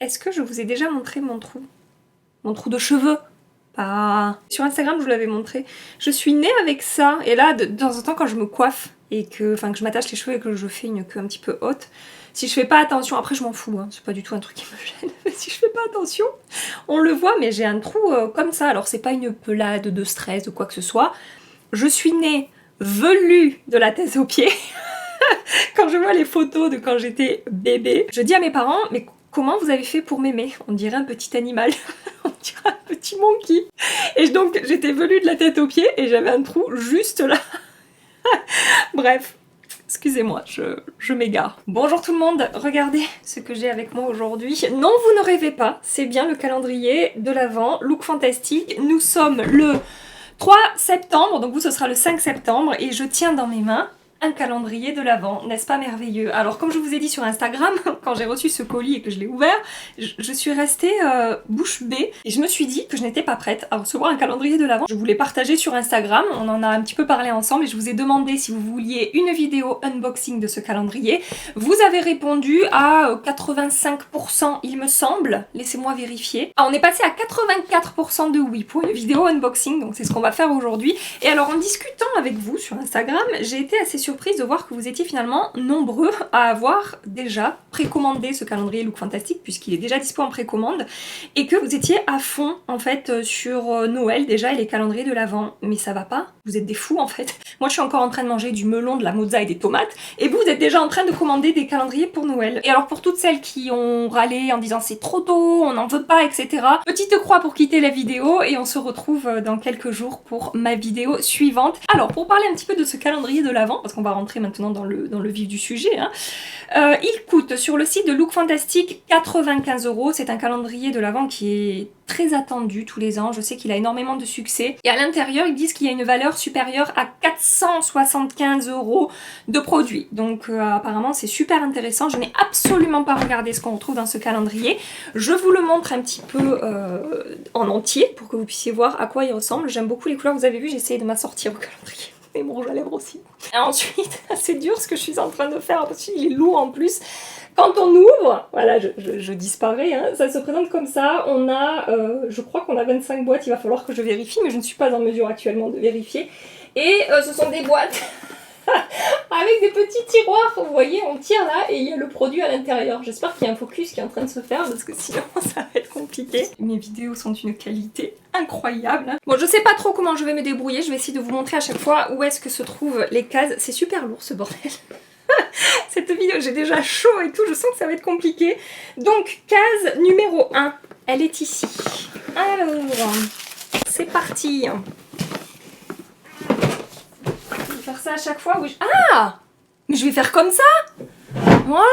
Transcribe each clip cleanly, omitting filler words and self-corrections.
Est-ce que je vous ai déjà montré mon trou? Mon trou de cheveux? Pas... Sur Instagram, je vous l'avais montré. Je suis née avec ça, et là, de temps en temps, quand je me coiffe, et que je m'attache les cheveux et que je fais une queue un petit peu haute, si je fais pas attention, après je m'en fous, hein, c'est pas du tout un truc qui me gêne, mais si je fais pas attention, on le voit, mais j'ai un trou comme ça. Alors c'est pas une pelade de stress ou quoi que ce soit. Je suis née velue de la tête aux pieds. Quand je vois les photos de quand j'étais bébé, je dis à mes parents, mais comment vous avez fait pour m'aimer? On dirait un petit animal, on dirait un petit monkey. Et donc j'étais velue de la tête aux pieds et j'avais un trou juste là. Bref, excusez-moi, je m'égare. Bonjour tout le monde, regardez ce que j'ai avec moi aujourd'hui. Non, vous ne rêvez pas, c'est bien le calendrier de l'Avent, look fantastique. Nous sommes le 3 septembre, donc vous ce sera le 5 septembre, et je tiens dans mes mains un calendrier de l'Avent, n'est-ce pas merveilleux? Alors comme je vous ai dit sur Instagram, quand j'ai reçu ce colis et que je l'ai ouvert, je suis restée bouche bée et je me suis dit que je n'étais pas prête à recevoir un calendrier de l'Avent. Je voulais partager sur Instagram, on en a un petit peu parlé ensemble et je vous ai demandé si vous vouliez une vidéo unboxing de ce calendrier. Vous avez répondu à 85% il me semble, laissez-moi vérifier. Ah, on est passé à 84% de oui pour une vidéo unboxing, donc c'est ce qu'on va faire aujourd'hui. Et alors en discutant avec vous sur Instagram, j'ai été assez surprise de voir que vous étiez finalement nombreux à avoir déjà précommandé ce calendrier Look Fantastique puisqu'il est déjà dispo en précommande et que vous étiez à fond en fait sur Noël déjà et les calendriers de l'Avent. Mais ça va pas? Vous êtes des fous en fait. Moi je suis encore en train de manger du melon, de la mozza et des tomates et vous êtes déjà en train de commander des calendriers pour Noël. Et alors pour toutes celles qui ont râlé en disant c'est trop tôt, on n'en veut pas, etc. Petite croix pour quitter la vidéo et on se retrouve dans quelques jours pour ma vidéo suivante. Alors pour parler un petit peu de ce calendrier de l'Avent, parce qu'on va rentrer maintenant dans le vif du sujet, hein. Il coûte sur le site de Look Fantastique 95 €. C'est un calendrier de l'Avent qui est très attendu tous les ans, je sais qu'il a énormément de succès. Et à l'intérieur, ils disent qu'il y a une valeur supérieure à 475 € de produits. Donc apparemment c'est super intéressant. Je n'ai absolument pas regardé ce qu'on retrouve dans ce calendrier. Je vous le montre un petit peu en entier pour que vous puissiez voir à quoi il ressemble. J'aime beaucoup les couleurs, vous avez vu, j'ai essayé de m'assortir au calendrier. Et mon rouge à lèvres aussi. Et ensuite, c'est dur ce que je suis en train de faire parce qu'il est lourd en plus. Quand on ouvre, voilà, je disparais, hein, ça se présente comme ça. On a, je crois qu'on a 25 boîtes, il va falloir que je vérifie, mais je ne suis pas en mesure actuellement de vérifier. Et ce sont des boîtes avec des petits tiroirs, vous voyez, on tire là et il y a le produit à l'intérieur. J'espère qu'il y a un focus qui est en train de se faire parce que sinon ça va être compliqué. Mes vidéos sont d'une qualité incroyable. Bon, je sais pas trop comment je vais me débrouiller, je vais essayer de vous montrer à chaque fois où est-ce que se trouvent les cases. C'est super lourd ce bordel. Cette vidéo, j'ai déjà chaud et tout, je sens que ça va être compliqué. Donc, case numéro 1, elle est ici. Alors, c'est parti. Ça à chaque fois, oui. Ah! Mais je vais faire comme ça! Voilà!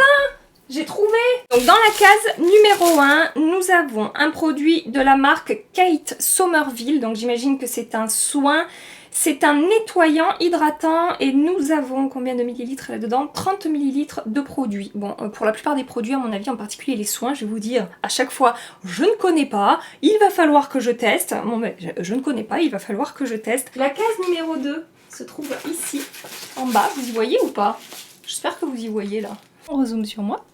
J'ai trouvé! Donc dans la case numéro 1, nous avons un produit de la marque Kate Somerville. Donc j'imagine que c'est un soin. C'est un nettoyant hydratant et nous avons combien de millilitres là-dedans? 30 millilitres de produit. Bon, pour la plupart des produits, à mon avis, en particulier les soins, je vais vous dire à chaque fois, je ne connais pas, il va falloir que je teste. Bon, mais je ne connais pas, il va falloir que je teste. La case numéro 2 se trouve ici, en bas. Vous y voyez ou pas? J'espère que vous y voyez là. On rezoome sur moi.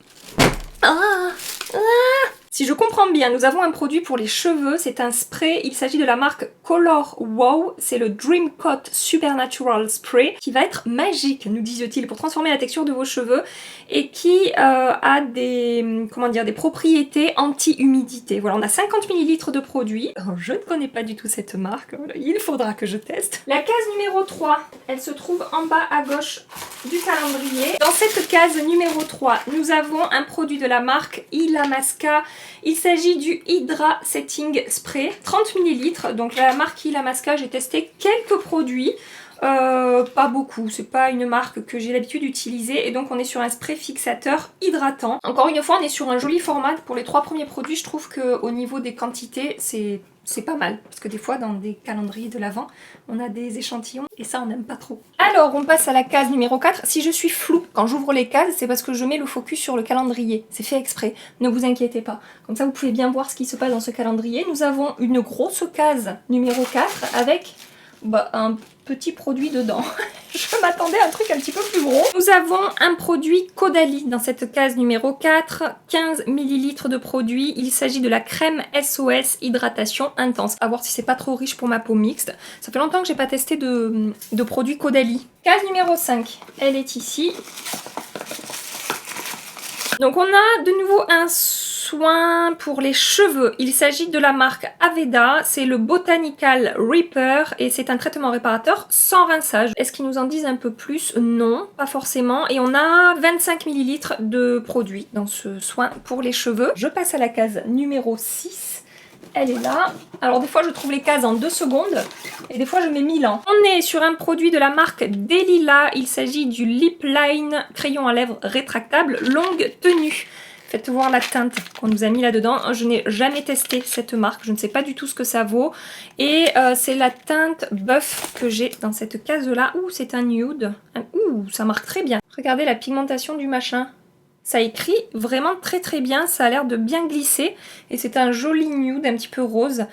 Si je comprends bien, nous avons un produit pour les cheveux, c'est un spray, il s'agit de la marque Color Wow, c'est le Dream Coat Supernatural Spray, qui va être magique, nous disent-ils, pour transformer la texture de vos cheveux, et qui a des, comment dire, des propriétés anti-humidité. Voilà, on a 50 millilitres de produit, alors, je ne connais pas du tout cette marque, voilà, il faudra que je teste. La case numéro 3, elle se trouve en bas à gauche du calendrier. Dans cette case numéro 3, nous avons un produit de la marque Illamasqua. Il s'agit du Hydra Setting Spray, 30 ml. Donc la marque Illamasqua, j'ai testé quelques produits. Pas beaucoup, c'est pas une marque que j'ai l'habitude d'utiliser et donc on est sur un spray fixateur hydratant. Encore une fois, on est sur un joli format. Pour les 3 premiers produits, je trouve qu'au niveau des quantités, c'est pas mal. Parce que des fois, dans des calendriers de l'Avent, on a des échantillons et ça, on n'aime pas trop. Alors, on passe à la case numéro 4. Si je suis floue quand j'ouvre les cases, c'est parce que je mets le focus sur le calendrier. C'est fait exprès, ne vous inquiétez pas. Comme ça, vous pouvez bien voir ce qui se passe dans ce calendrier. Nous avons une grosse case numéro 4 avec bah, un petit produit dedans. Je m'attendais à un truc un petit peu plus gros. Nous avons un produit Caudalie dans cette case numéro 4, 15 ml de produit. Il s'agit de la crème SOS Hydratation Intense. À voir si c'est pas trop riche pour ma peau mixte. Ça fait longtemps que j'ai pas testé de produit Caudalie. Case numéro 5, elle est ici. Donc on a de nouveau un soin pour les cheveux. Il s'agit de la marque Aveda, c'est le Botanical Repair et c'est un traitement réparateur sans rinçage. Est-ce qu'ils nous en disent un peu plus? Non, pas forcément. Et on a 25 ml de produit dans ce soin pour les cheveux. Je passe à la case numéro 6. Elle est là. Alors des fois je trouve les cases en 2 secondes et des fois je mets 1000 ans. On est sur un produit de la marque Delila. Il s'agit du Lip Line crayon à lèvres rétractable longue tenue. Faites voir la teinte qu'on nous a mis là-dedans. Je n'ai jamais testé cette marque. Je ne sais pas du tout ce que ça vaut. Et c'est la teinte Buff que j'ai dans cette case-là. Ouh, c'est un nude. Ouh, ça marque très bien. Regardez la pigmentation du machin. Ça écrit vraiment très très bien, ça a l'air de bien glisser et c'est un joli nude un petit peu rose.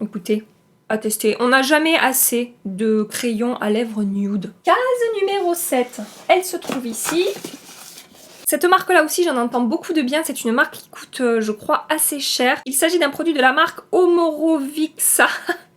Écoutez, à tester. On n'a jamais assez de crayons à lèvres nude. Case numéro 7, elle se trouve ici. Cette marque-là aussi, j'en entends beaucoup de bien. C'est une marque qui coûte, je crois, assez cher. Il s'agit d'un produit de la marque Omorovixa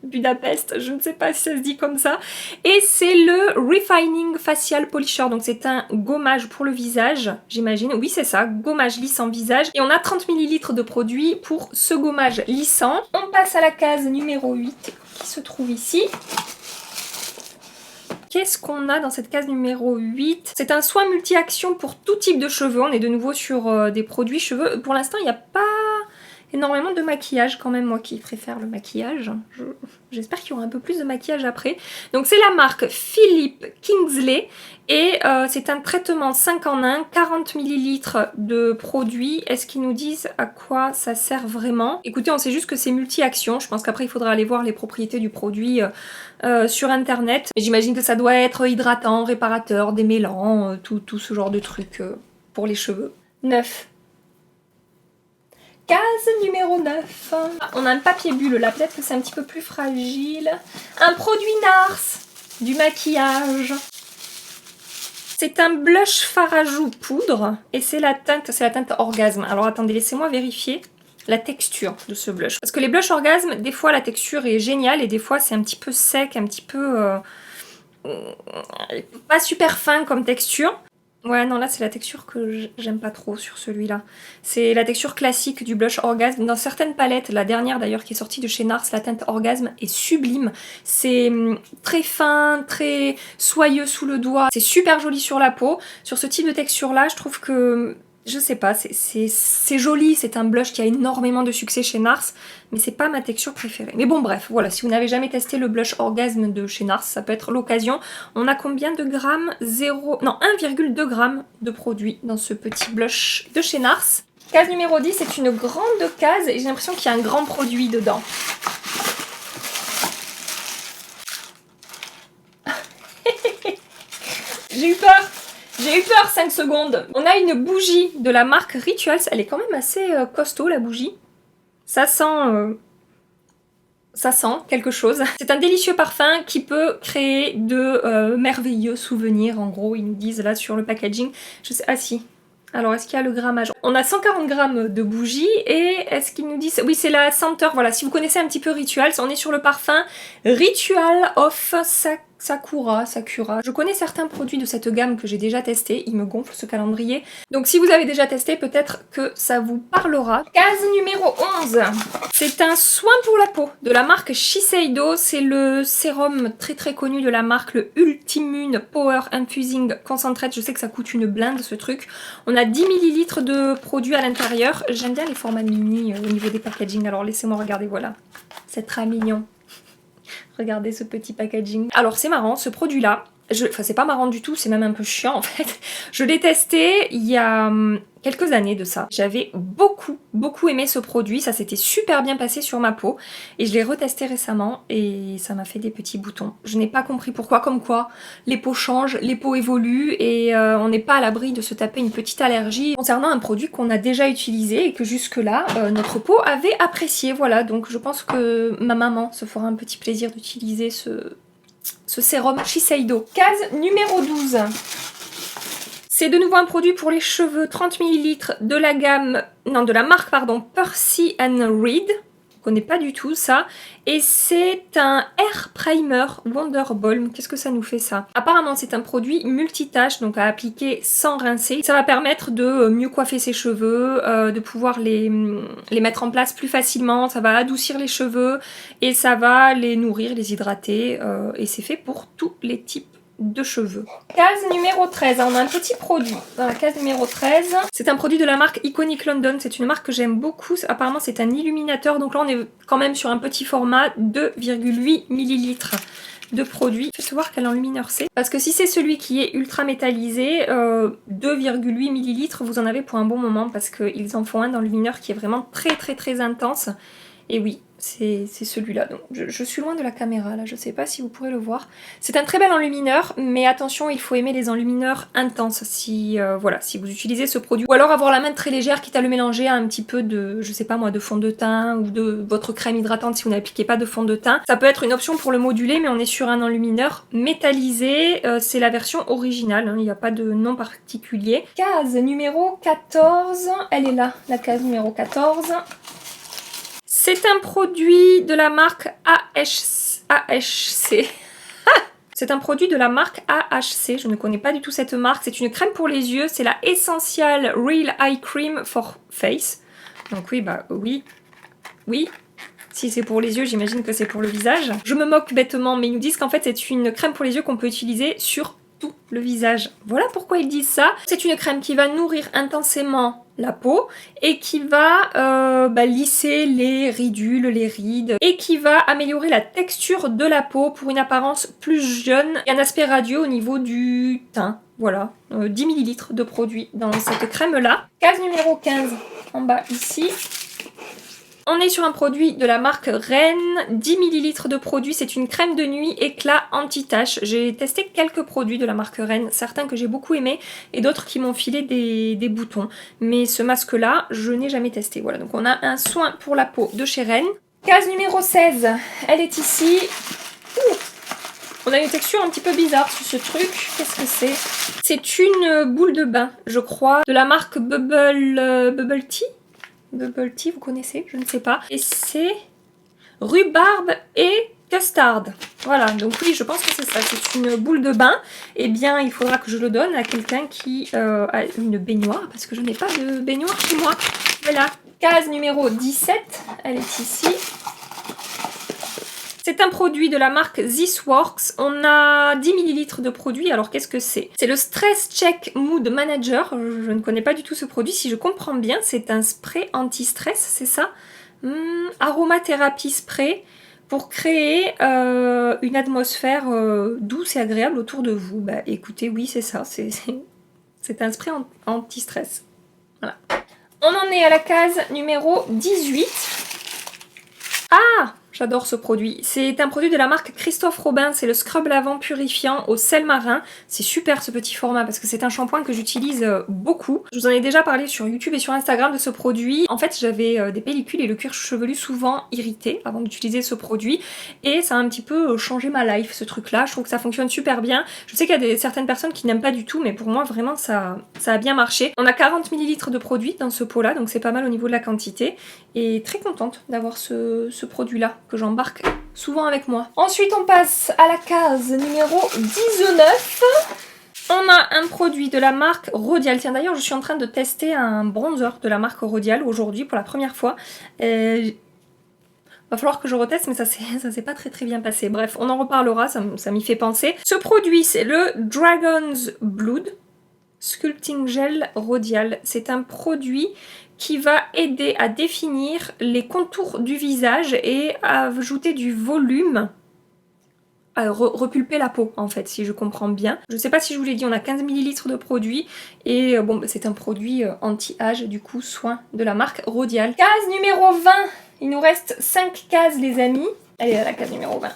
Budapest. Je ne sais pas si ça se dit comme ça. Et c'est le Refining Facial Polisher. Donc c'est un gommage pour le visage, j'imagine. Oui, c'est ça, gommage lissant visage. Et on a 30 ml de produit pour ce gommage lissant. On passe à la case numéro 8 qui se trouve ici. Qu'est-ce qu'on a dans cette case numéro 8? C'est un soin multi-action pour tout type de cheveux. On est de nouveau sur des produits cheveux. Pour l'instant, il n'y a pas énormément de maquillage quand même, moi qui préfère le maquillage. J'espère qu'il y aura un peu plus de maquillage après. Donc c'est la marque Philippe Kingsley et c'est un traitement 5 en 1, 40 ml de produit. Est-ce qu'ils nous disent à quoi ça sert vraiment? Écoutez, on sait juste que c'est multi-action. Je pense qu'après il faudra aller voir les propriétés du produit sur internet. J'imagine que ça doit être hydratant, réparateur, démêlant, tout ce genre de trucs pour les cheveux. 9. Case numéro 9. On a un papier bulle là, peut-être que c'est un petit peu plus fragile. Un produit NARS, du maquillage. C'est un blush fard à joues poudre et c'est la teinte Orgasme. Alors attendez, laissez-moi vérifier la texture de ce blush. Parce que les blushs Orgasme, des fois la texture est géniale et des fois c'est un petit peu sec, un petit peu... pas super fin comme texture. Ouais, non, là, c'est la texture que j'aime pas trop sur celui-là. C'est la texture classique du blush Orgasme. Dans certaines palettes, la dernière d'ailleurs qui est sortie de chez NARS, la teinte Orgasme est sublime. C'est très fin, très soyeux sous le doigt. C'est super joli sur la peau. Sur ce type de texture-là, je trouve que... Je sais pas, c'est joli, c'est un blush qui a énormément de succès chez NARS, mais c'est pas ma texture préférée. Mais bon bref, voilà, si vous n'avez jamais testé le blush Orgasme de chez NARS, ça peut être l'occasion. On a combien de grammes? 1,2 g de produit dans ce petit blush de chez NARS. Case numéro 10, c'est une grande case et j'ai l'impression qu'il y a un grand produit dedans. J'ai eu peur! J'ai eu peur 5 secondes. On a une bougie de la marque Rituals. Elle est quand même assez costaud la bougie. Ça sent quelque chose. C'est un délicieux parfum qui peut créer de merveilleux souvenirs. En gros, ils nous disent là sur le packaging. Je sais, ah si. Alors, est-ce qu'il y a le grammage? On a 140 grammes de bougies et est-ce qu'ils nous disent... Oui, c'est la senteur. Voilà, si vous connaissez un petit peu Rituals, on est sur le parfum Ritual of Sakura. Je connais certains produits de cette gamme que j'ai déjà testé. Il me gonfle ce calendrier. Donc si vous avez déjà testé, peut-être que ça vous parlera. Case numéro 11. C'est un soin pour la peau de la marque Shiseido. C'est le sérum très très connu de la marque, le Ultimune Power Infusing Concentrate. Je sais que ça coûte une blinde ce truc. On a 10 ml de produit à l'intérieur. J'aime bien les formats mini au niveau des packaging. Alors laissez-moi regarder, voilà. C'est très mignon. Regardez ce petit packaging. Alors c'est marrant, ce produit-là, Enfin, c'est pas marrant du tout, c'est même un peu chiant en fait. Je l'ai testé il y a quelques années de ça. J'avais beaucoup aimé ce produit, ça s'était super bien passé sur ma peau et je l'ai retesté récemment et ça m'a fait des petits boutons. Je n'ai pas compris pourquoi, comme quoi les peaux changent, les peaux évoluent et on n'est pas à l'abri de se taper une petite allergie concernant un produit qu'on a déjà utilisé et que jusque-là notre peau avait apprécié. Voilà, donc je pense que ma maman se fera un petit plaisir d'utiliser ce sérum Shiseido. Case numéro 12. C'est de nouveau un produit pour les cheveux, 30 ml de la gamme, non de la marque pardon, Percy and Reed. Je connais pas du tout ça. Et c'est un Hair Primer Wonder Balm. Qu'est-ce que ça nous fait ça? Apparemment c'est un produit multitâche, donc à appliquer sans rincer. Ça va permettre de mieux coiffer ses cheveux, de pouvoir les mettre en place plus facilement. Ça va adoucir les cheveux et ça va les nourrir, les hydrater. Et c'est fait pour tous les types de cheveux. Case numéro 13, on a un petit produit dans la case numéro 13. C'est un produit de la marque Iconic London, c'est une marque que j'aime beaucoup. Apparemment c'est un illuminateur, donc là on est quand même sur un petit format, 2,8 ml de produit. Je vais voir quel enlumineur c'est. Parce que si c'est celui qui est ultra métallisé, 2,8 ml, vous en avez pour un bon moment parce qu'ils en font un d'enlumineur qui est vraiment très intense. Et oui, c'est celui-là. Donc je suis loin de la caméra là, je sais pas si vous pourrez le voir. C'est un très bel enlumineur, mais attention, il faut aimer les enlumineurs intenses si voilà, si vous utilisez ce produit. Ou alors avoir la main très légère, quitte à le mélanger à un petit peu de, je sais pas moi, de fond de teint ou de votre crème hydratante si vous n'appliquez pas de fond de teint. Ça peut être une option pour le moduler, mais on est sur un enlumineur métallisé. C'est la version originale, hein, il n'y a pas de nom particulier. Case numéro 14, elle est là, la case numéro 14. C'est un produit de la marque AHC. C'est un produit de la marque AHC, je ne connais pas du tout cette marque. C'est une crème pour les yeux, c'est la Essential Real Eye Cream for Face. Donc oui, bah oui. Si c'est pour les yeux, j'imagine que c'est pour le visage. Je me moque bêtement, mais ils nous disent qu'en fait c'est une crème pour les yeux qu'on peut utiliser sur tout le visage. Voilà pourquoi ils disent ça. C'est une crème qui va nourrir intensément la peau et qui va lisser les ridules, les rides et qui va améliorer la texture de la peau pour une apparence plus jeune et un aspect radieux au niveau du teint. Voilà, 10 ml de produit dans cette crème là. Case numéro 15 en bas ici. On est sur un produit de la marque Ren, 10 ml de produit, c'est une crème de nuit éclat anti-tache. J'ai testé quelques produits de la marque Ren, certains que j'ai beaucoup aimés et d'autres qui m'ont filé des boutons. Mais ce masque-là, je n'ai jamais testé. Voilà, donc on a un soin pour la peau de chez Ren. Case numéro 16, elle est ici. Ouh, on a une texture un petit peu bizarre sur ce truc. Qu'est-ce que c'est? C'est une boule de bain, je crois, de la marque Bubble Tea. Bubble Tea, vous connaissez? Je ne sais pas. Et c'est rhubarbe et custard. Voilà, donc oui, je pense que c'est ça. C'est une boule de bain. Eh bien, il faudra que je le donne à quelqu'un qui a une baignoire, parce que je n'ai pas de baignoire chez moi. Voilà. Case numéro 17, elle est ici. C'est un produit de la marque This Works. On a 10 ml de produit. Alors qu'est-ce que c'est? C'est le Stress Check Mood Manager. Je ne connais pas du tout ce produit. Si je comprends bien, c'est un spray anti-stress, c'est ça? Aromathérapie spray pour créer une atmosphère douce et agréable autour de vous. Bah écoutez, oui, c'est ça. C'est un spray anti-stress. Voilà. On en est à la case numéro 18. Ah! J'adore ce produit. C'est un produit de la marque Christophe Robin. C'est le scrub lavant purifiant au sel marin. C'est super ce petit format parce que c'est un shampoing que j'utilise beaucoup. Je vous en ai déjà parlé sur YouTube et sur Instagram de ce produit. En fait, j'avais des pellicules et le cuir chevelu souvent irrité avant d'utiliser ce produit. Et ça a un petit peu changé ma life, ce truc-là. Je trouve que ça fonctionne super bien. Je sais qu'il y a certaines personnes qui n'aiment pas du tout, mais pour moi, vraiment, ça a bien marché. On a 40 ml de produit dans ce pot-là, donc c'est pas mal au niveau de la quantité. Et très contente d'avoir ce produit-là que j'embarque souvent avec moi. Ensuite, on passe à la case numéro 19. On a un produit de la marque Rodial. Tiens, d'ailleurs, je suis en train de tester un bronzer de la marque Rodial aujourd'hui pour la première fois. Va falloir que je reteste, mais ça s'est pas très bien passé. Bref, on en reparlera, ça m'y fait penser. Ce produit, c'est le Dragon's Blood Sculpting Gel Rodial. C'est un produit qui va aider à définir les contours du visage et à ajouter du volume repulper la peau en fait, si je comprends bien. Je sais pas si je vous l'ai dit, on a 15 ml de produit et bon, c'est un produit anti-âge, du coup, soin de la marque Rodial. Case numéro 20, il nous reste 5 cases les amis. Allez, à la case numéro 20.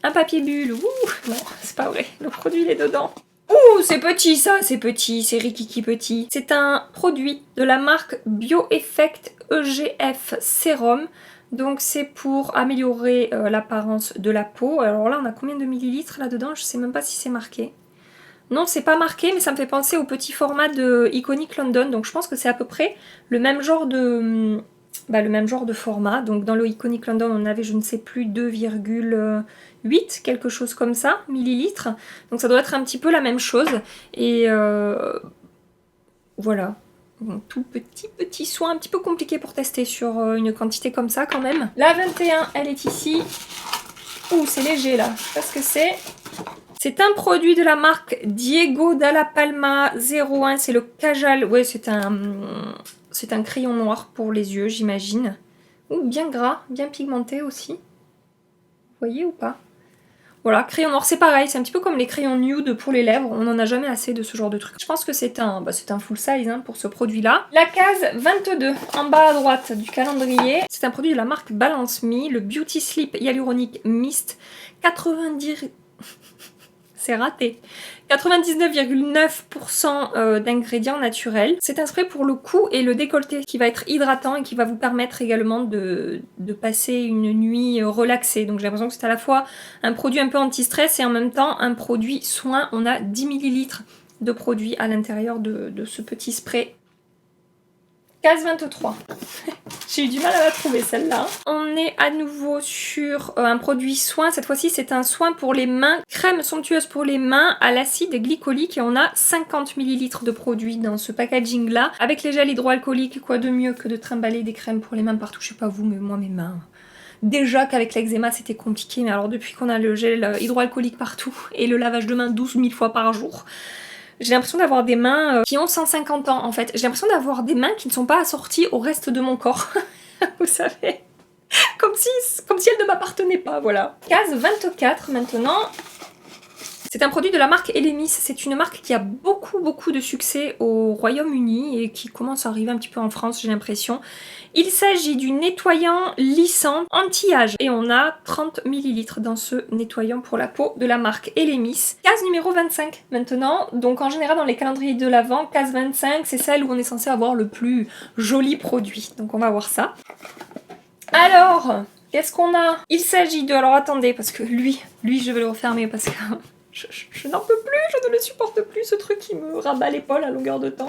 Un papier bulle, ouh, non, c'est pas vrai, le produit il est dedans. Ouh, c'est petit ça, c'est petit, c'est rikiki petit. C'est un produit de la marque BioEffect EGF Sérum. Donc c'est pour améliorer l'apparence de la peau. Alors là, on a combien de millilitres là-dedans? Je sais même pas si c'est marqué. Non, c'est pas marqué, mais ça me fait penser au petit format de Iconic London. Donc je pense que c'est à peu près le même genre de... le même genre de format. Donc dans le Iconic London, on avait, je ne sais plus, 2,8, quelque chose comme ça, millilitres. Donc ça doit être un petit peu la même chose. Et voilà. Bon, tout petit soin, un petit peu compliqué pour tester sur une quantité comme ça quand même. La 21, elle est ici. Ouh, c'est léger là. Je sais pas ce que c'est. C'est un produit de la marque Diego Dalla Palma 01. C'est le Kajal. Ouais, c'est un crayon noir pour les yeux, j'imagine. Ouh, bien gras, bien pigmenté aussi. Vous voyez ou pas? Voilà, crayon noir, c'est pareil, c'est un petit peu comme les crayons nude pour les lèvres, on n'en a jamais assez de ce genre de truc. Je pense que c'est un full size hein, pour ce produit-là. La case 22, en bas à droite du calendrier, c'est un produit de la marque Balance Me, le Beauty Sleep Hyaluronic Mist, 90... c'est raté. 99,9% d'ingrédients naturels. C'est un spray pour le cou et le décolleté qui va être hydratant et qui va vous permettre également de passer une nuit relaxée. Donc j'ai l'impression que c'est à la fois un produit un peu anti-stress et en même temps un produit soin. On a 10 ml de produit à l'intérieur de ce petit spray. Case 23. J'ai eu du mal à la trouver celle-là. On est à nouveau sur un produit soin. Cette fois-ci, c'est un soin pour les mains. Crème somptueuse pour les mains à l'acide glycolique. Et on a 50 ml de produit dans ce packaging-là. Avec les gels hydroalcooliques, quoi de mieux que de trimballer des crèmes pour les mains partout. Je sais pas vous, mais moi, mes mains... Déjà qu'avec l'eczéma c'était compliqué. Mais alors depuis qu'on a le gel hydroalcoolique partout et le lavage de mains 12 000 fois par jour... J'ai l'impression d'avoir des mains qui ont 150 ans en fait. J'ai l'impression d'avoir des mains qui ne sont pas assorties au reste de mon corps. Vous savez, comme si elles ne m'appartenaient pas, voilà. Case 24 maintenant. C'est un produit de la marque Elemis. C'est une marque qui a beaucoup de succès au Royaume-Uni et qui commence à arriver un petit peu en France, j'ai l'impression. Il s'agit du nettoyant lissant anti-âge et on a 30 ml dans ce nettoyant pour la peau de la marque Elemis. Case numéro 25 maintenant. Donc en général dans les calendriers de l'Avent, case 25 c'est celle où on est censé avoir le plus joli produit. Donc on va voir ça. Alors, qu'est-ce qu'on a? Il s'agit de... Alors attendez, parce que lui je vais le refermer parce que... Je n'en peux plus, je ne le supporte plus, ce truc qui me rabat l'épaule à longueur de temps.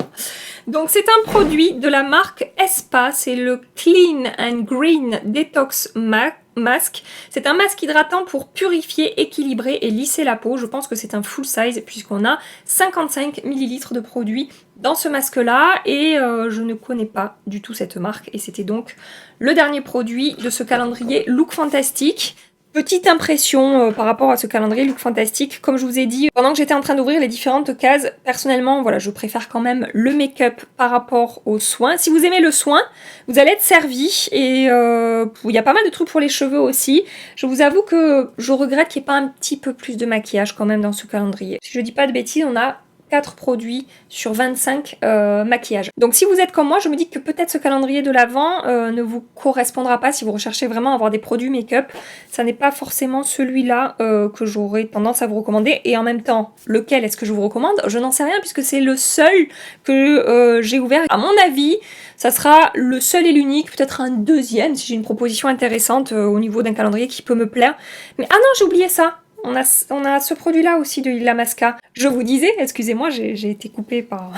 Donc c'est un produit de la marque Espa, c'est le Clean and Green Detox Mask. C'est un masque hydratant pour purifier, équilibrer et lisser la peau. Je pense que c'est un full size puisqu'on a 55 ml de produit dans ce masque-là et je ne connais pas du tout cette marque et c'était donc le dernier produit de ce calendrier Look Fantastique. Petite impression par rapport à ce calendrier Look Fantastique, comme je vous ai dit, pendant que j'étais en train d'ouvrir les différentes cases, personnellement, voilà, je préfère quand même le make-up par rapport aux soins. Si vous aimez le soin, vous allez être servi et il y a pas mal de trucs pour les cheveux aussi. Je vous avoue que je regrette qu'il n'y ait pas un petit peu plus de maquillage quand même dans ce calendrier. Si je dis pas de bêtises, on a 4 produits sur 25 maquillages. Donc si vous êtes comme moi, je me dis que peut-être ce calendrier de l'Avent ne vous correspondra pas si vous recherchez vraiment à avoir des produits make-up. Ça n'est pas forcément celui-là que j'aurais tendance à vous recommander. Et en même temps, lequel est-ce que je vous recommande? Je n'en sais rien puisque c'est le seul que j'ai ouvert. À mon avis, ça sera le seul et l'unique, peut-être un deuxième si j'ai une proposition intéressante au niveau d'un calendrier qui peut me plaire. Mais ah non, j'ai oublié ça! On a ce produit-là aussi de Illamasqua. Je vous disais, excusez-moi, j'ai été coupée par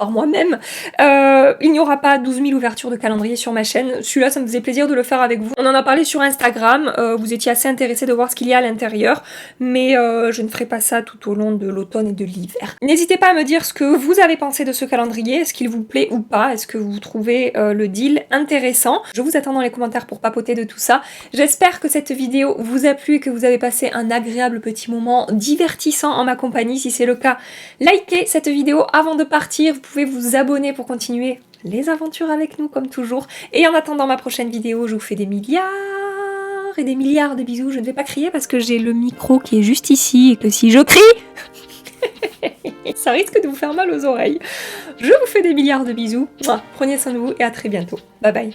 moi-même. Il n'y aura pas 12 000 ouvertures de calendrier sur ma chaîne. Celui-là, ça me faisait plaisir de le faire avec vous. On en a parlé sur Instagram. Vous étiez assez intéressés de voir ce qu'il y a à l'intérieur. Mais je ne ferai pas ça tout au long de l'automne et de l'hiver. N'hésitez pas à me dire ce que vous avez pensé de ce calendrier. Est-ce qu'il vous plaît ou pas? Est-ce que vous trouvez le deal intéressant? Je vous attends dans les commentaires pour papoter de tout ça. J'espère que cette vidéo vous a plu et que vous avez passé un agréable petit moment divertissant en ma compagnie. Si c'est le cas, likez cette vidéo avant de partir. Vous pouvez vous abonner pour continuer les aventures avec nous comme toujours. Et en attendant ma prochaine vidéo, je vous fais des milliards et des milliards de bisous. Je ne vais pas crier parce que j'ai le micro qui est juste ici et que si je crie, ça risque de vous faire mal aux oreilles. Je vous fais des milliards de bisous. Prenez soin de vous et à très bientôt. Bye bye.